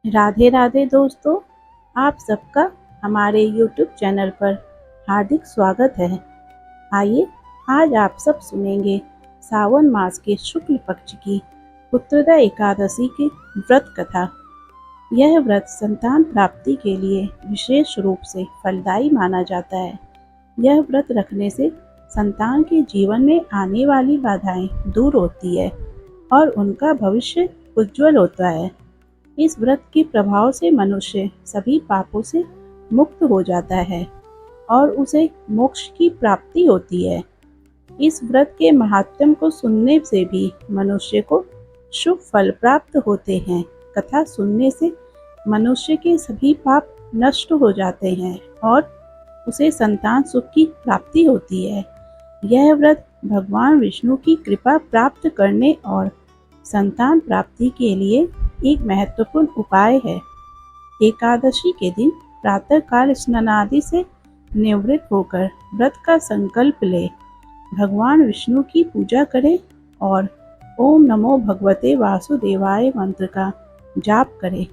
राधे राधे दोस्तों, आप सबका हमारे YouTube चैनल पर हार्दिक स्वागत है। आइए आज आप सब सुनेंगे सावन मास के शुक्ल पक्ष की उत्तरदा एकादशी की व्रत कथा। यह व्रत संतान प्राप्ति के लिए विशेष रूप से फलदायी माना जाता है। यह व्रत रखने से संतान के जीवन में आने वाली बाधाएं दूर होती है और उनका भविष्य उज्जवल होता है। इस व्रत के प्रभाव से मनुष्य सभी पापों से मुक्त हो जाता है और उसे मोक्ष की प्राप्ति होती है। इस व्रत के महात्म्य को सुनने से भी मनुष्य को शुभ फल प्राप्त होते हैं। कथा सुनने से मनुष्य के सभी पाप नष्ट हो जाते हैं और उसे संतान सुख की प्राप्ति होती है। यह व्रत भगवान विष्णु की कृपा प्राप्त करने और संतान प्राप्ति के लिए एक महत्वपूर्ण उपाय है। एकादशी के दिन प्रातःकाल स्नानादि से निवृत्त होकर व्रत का संकल्प ले, भगवान विष्णु की पूजा करें और ओम नमो भगवते वासुदेवाय मंत्र का जाप करें।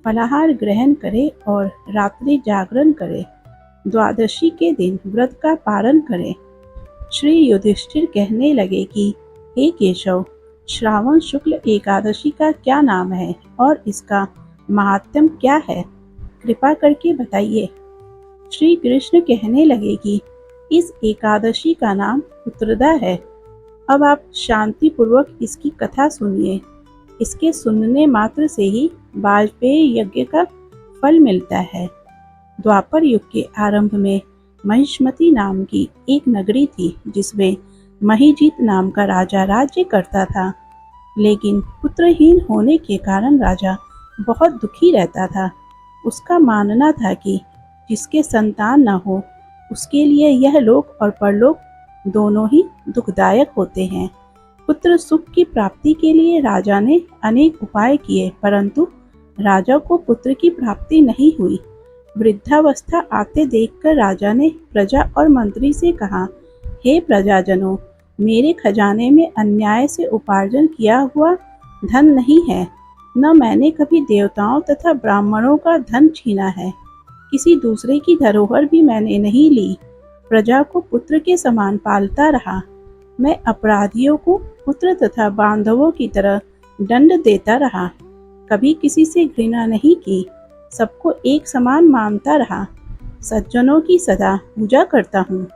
फलाहार ग्रहण करें और रात्रि जागरण करें। द्वादशी के दिन व्रत का पारण करें। श्री युधिष्ठिर कहने लगे कि हे केशव, श्रावण शुक्ल एकादशी का क्या नाम है और इसका महात्म्य क्या है, कृपा करके बताइए। श्री कृष्ण कहने लगे कि इस एकादशी का नाम उत्तरदा है। अब आप शांति पूर्वक इसकी कथा सुनिए। इसके सुनने मात्र से ही वाजपेयी यज्ञ का फल मिलता है। द्वापर युग के आरंभ में महिष्मती नाम की एक नगरी थी जिसमें महीजीत नाम का राजा राज्य करता था। लेकिन पुत्रहीन होने के कारण राजा बहुत दुखी रहता था। उसका मानना था कि जिसके संतान न हो उसके लिए यह लोक और परलोक दोनों ही दुखदायक होते हैं। पुत्र सुख की प्राप्ति के लिए राजा ने अनेक उपाय किए, परंतु राजा को पुत्र की प्राप्ति नहीं हुई। वृद्धावस्था आते देखकर राजा ने प्रजा और मंत्री से कहा, हे प्रजाजनों, मेरे खजाने में अन्याय से उपार्जन किया हुआ धन नहीं है, न मैंने कभी देवताओं तथा ब्राह्मणों का धन छीना है। किसी दूसरे की धरोहर भी मैंने नहीं ली। प्रजा को पुत्र के समान पालता रहा। मैं अपराधियों को पुत्र तथा बांधवों की तरह दंड देता रहा। कभी किसी से घृणा नहीं की। सबको एक समान मानता रहा। सज्जनों की सदा पूजा करता हूँ।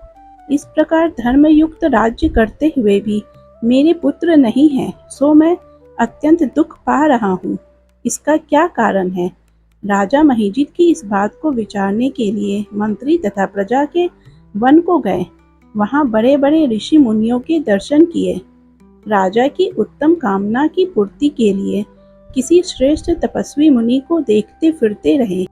इस प्रकार धर्मयुक्त राज्य करते हुए भी मेरे पुत्र नहीं हैं, सो मैं अत्यंत दुख पा रहा हूँ। इसका क्या कारण है? राजा महीजीत की इस बात को विचारने के लिए मंत्री तथा प्रजा के वन को गए। वहाँ बड़े बड़े ऋषि मुनियों के दर्शन किए। राजा की उत्तम कामना की पूर्ति के लिए किसी श्रेष्ठ तपस्वी मुनि को देखते फिरते रहे।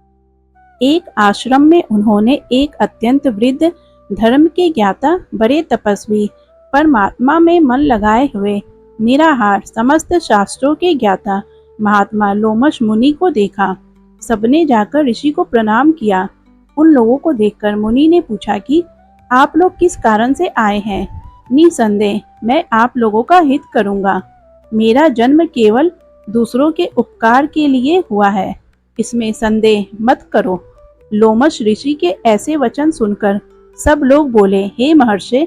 एक आश्रम में उन्होंने एक अत्यंत वृद्ध, धर्म के ज्ञाता, बड़े तपस्वी, परमात्मा में मन लगाए हुए, निराहार, समस्त शास्त्रों के ज्ञाता महात्मा लोमश मुनि को देखा। सबने जाकर ऋषि को प्रणाम किया। उन लोगों को देखकर मुनि ने पूछा कि आप लोग किस कारण से आए हैं? निसंदेह मैं आप लोगों का हित करूंगा। मेरा जन्म केवल दूसरों के उपकार के लिए हुआ है, इसमें संदेह मत करो। लोमश ऋषि के ऐसे वचन सुनकर सब लोग बोले, हे महर्षि,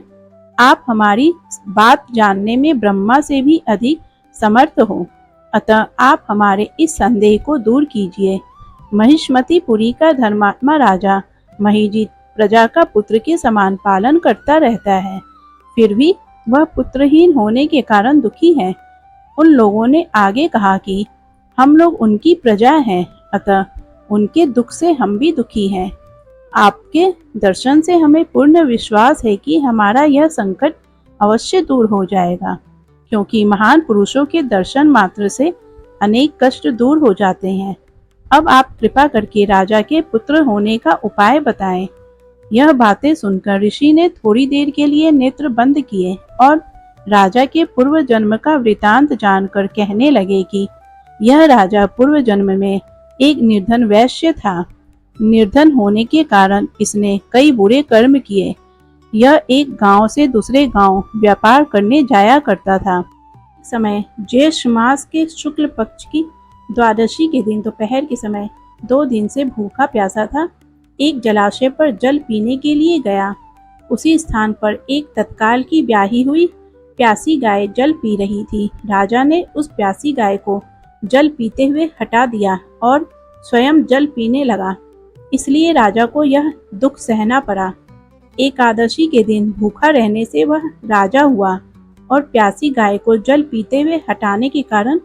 आप हमारी बात जानने में ब्रह्मा से भी अधिक समर्थ हो, अतः आप हमारे इस संदेह को दूर कीजिए। महिष्मतीपुरी का धर्मात्मा राजा महीजीत प्रजा का पुत्र के समान पालन करता रहता है, फिर भी वह पुत्रहीन होने के कारण दुखी है। उन लोगों ने आगे कहा कि हम लोग उनकी प्रजा हैं, अतः उनके दुख से हम भी दुखी हैं। आपके दर्शन से हमें पूर्ण विश्वास है कि हमारा यह संकट अवश्य दूर हो जाएगा, क्योंकि महान पुरुषों के दर्शन मात्र से अनेक कष्ट दूर हो जाते हैं। अब आप कृपा करके राजा के पुत्र होने का उपाय बताएं। यह बातें सुनकर ऋषि ने थोड़ी देर के लिए नेत्र बंद किए और राजा के पूर्व जन्म का वृतांत जानकर कहने लगे कि यह राजा पूर्व जन्म में एक निर्धन वैश्य था। निर्धन होने के कारण इसने कई बुरे कर्म किए। यह एक गांव से दूसरे गांव व्यापार करने जाया करता था। समय ज्येष्ठ मास के शुक्ल पक्ष की द्वादशी के दिन दोपहर के समय 2 दिन से भूखा प्यासा था। एक जलाशय पर जल पीने के लिए गया। उसी स्थान पर एक तत्काल की ब्याही हुई प्यासी गाय जल पी रही थी। राजा ने उस प्यासी गाय को जल पीते हुए हटा दिया और स्वयं जल पीने लगा। इसलिए राजा को यह दुख सहना पड़ा। एकादशी के दिन भूखा रहने से वह राजा हुआ और प्यासी गाय को जल पीते हुए हटाने के कारण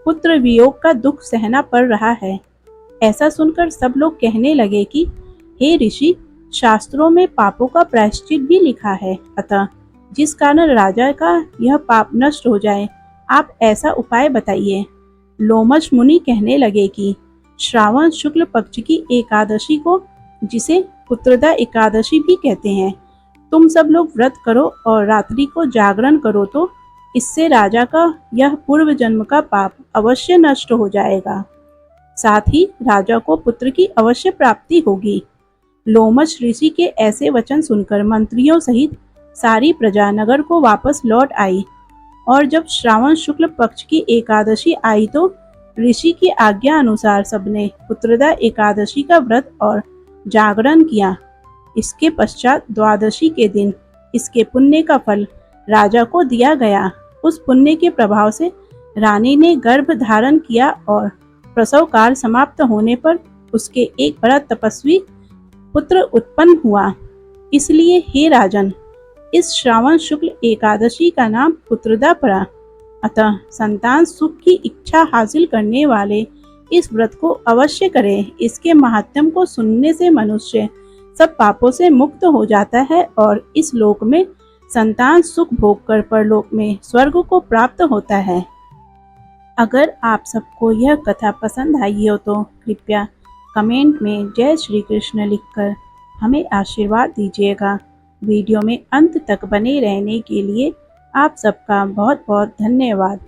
पुत्र वियोग का दुख सहना पड़ रहा है। ऐसा सुनकर सब लोग कहने लगे कि हे ऋषि, शास्त्रों में पापों का प्रायश्चित भी लिखा है, अतः जिस कारण राजा का यह पाप नष्ट हो जाए, आप ऐसा उपाय बताइए। लोमश मुनि कहने लगे कि श्रावण शुक्ल पक्ष की एकादशी को, जिसे पुत्रदा एकादशी भी कहते हैं, तुम सब लोग व्रत करो और रात्रि को जागरण करो, तो इससे राजा का यह पूर्व जन्म का पाप अवश्य नष्ट हो जाएगा। साथ ही राजा को पुत्र की अवश्य प्राप्ति होगी। लोमश ऋषि के ऐसे वचन सुनकर मंत्रियों सहित सारी प्रजा नगर को वापस लौट आई और जब श्रावण शुक्ल पक्ष की एकादशी आई तो ऋषि की आज्ञा अनुसार सबने पुत्रदा एकादशी का व्रत और जागरण किया। इसके पश्चात द्वादशी के दिन इसके पुण्य का फल राजा को दिया गया। उस पुण्य के प्रभाव से रानी ने गर्भ धारण किया और प्रसव काल समाप्त होने पर उसके एक बड़ा तपस्वी पुत्र उत्पन्न हुआ। इसलिए हे राजन, इस श्रावण शुक्ल एकादशी का नाम पुत्रदा पड़ा। अतः संतान सुख की इच्छा हासिल करने वाले इस व्रत को अवश्य करें। इसके महात्म्य को सुनने से मनुष्य सब पापों से मुक्त हो जाता है और इस लोक में संतान सुख भोग कर परलोक में स्वर्ग को प्राप्त होता है। अगर आप सबको यह कथा पसंद आई हो तो कृपया कमेंट में जय श्री कृष्ण लिखकर हमें आशीर्वाद दीजिएगा। वीडियो में अंत तक बने रहने के लिए आप सबका बहुत बहुत धन्यवाद।